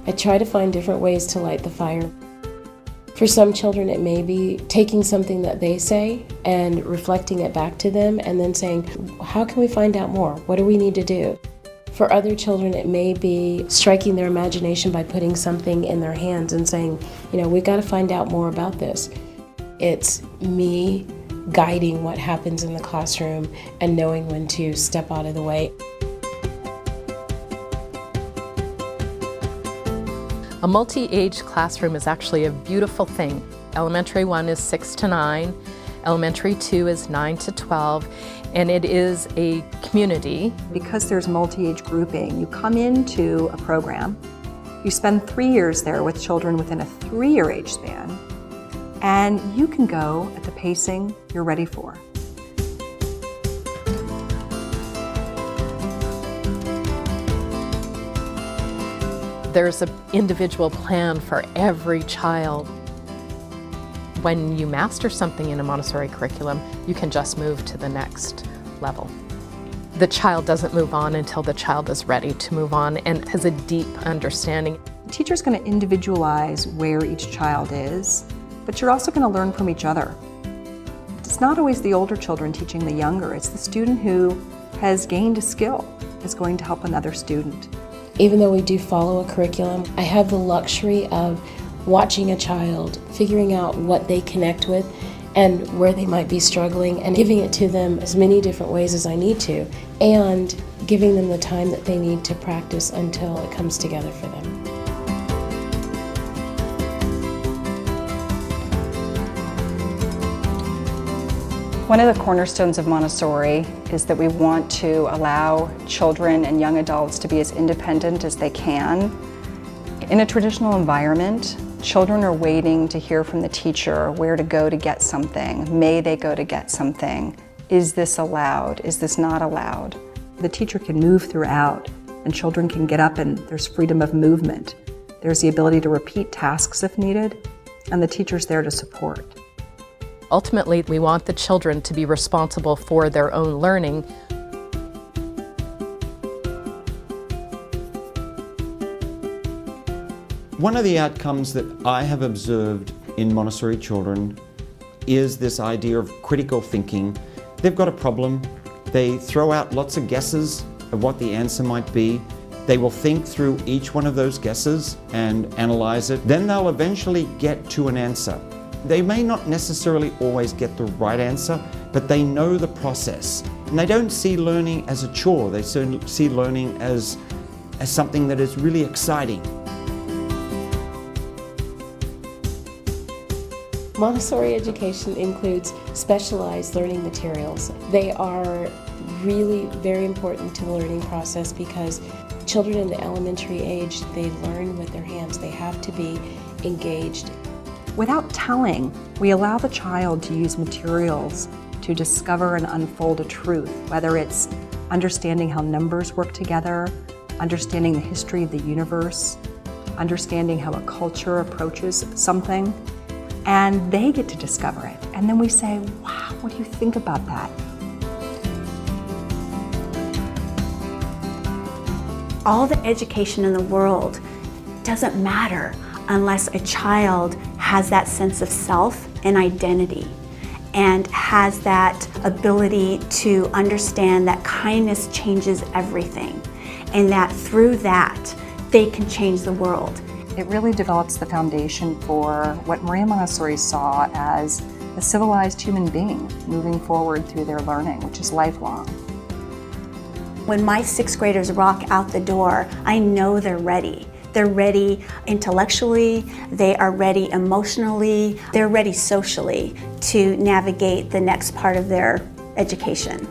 I try to find different ways to light the fire. For some children, it may be taking something that they say and reflecting it back to them and then saying, how can we find out more? What do we need to do? For other children, it may be striking their imagination by putting something in their hands and saying, we've got to find out more about this. It's me guiding what happens in the classroom and knowing when to step out of the way. A multi-age classroom is actually a beautiful thing. Elementary 1 is 6 to 9, Elementary 2 is 9 to 12, and it is a community. Because there's multi-age grouping, you come into a program, you spend 3 years there with children within a 3-year age span, and you can go at the pacing you're ready for. There's an individual plan for every child. When you master something in a Montessori curriculum, you can just move to the next level. The child doesn't move on until the child is ready to move on and has a deep understanding. The teacher's going to individualize where each child is, but you're also going to learn from each other. It's not always the older children teaching the younger, it's the student who has gained a skill is going to help another student. Even though we do follow a curriculum, I have the luxury of watching a child, figuring out what they connect with and where they might be struggling, and giving it to them as many different ways as I need to, and giving them the time that they need to practice until it comes together for them. One of the cornerstones of Montessori is that we want to allow children and young adults to be as independent as they can. In a traditional environment, children are waiting to hear from the teacher where to go to get something. May they go to get something? Is this allowed? Is this not allowed? The teacher can move throughout, and children can get up, and there's freedom of movement. There's the ability to repeat tasks if needed, and the teacher's there to support. Ultimately, we want the children to be responsible for their own learning. One of the outcomes that I have observed in Montessori children is this idea of critical thinking. They've got a problem, they throw out lots of guesses of what the answer might be. They will think through each one of those guesses and analyze it. Then they'll eventually get to an answer. They may not necessarily always get the right answer, but they know the process. And they don't see learning as a chore, they see learning as something that is really exciting. Montessori education includes specialized learning materials. They are really very important to the learning process because children in the elementary age, they learn with their hands. They have to be engaged. Without telling, we allow the child to use materials to discover and unfold a truth, whether it's understanding how numbers work together, understanding the history of the universe, understanding how a culture approaches something, and they get to discover it. And then we say, wow, what do you think about that? All the education in the world doesn't matter unless a child has that sense of self and identity and has that ability to understand that kindness changes everything and that through that they can change the world. It really develops the foundation for what Maria Montessori saw as a civilized human being moving forward through their learning, which is lifelong. When my 6th graders walk out the door, I know they're ready. They're ready intellectually, they are ready emotionally, they're ready socially to navigate the next part of their education.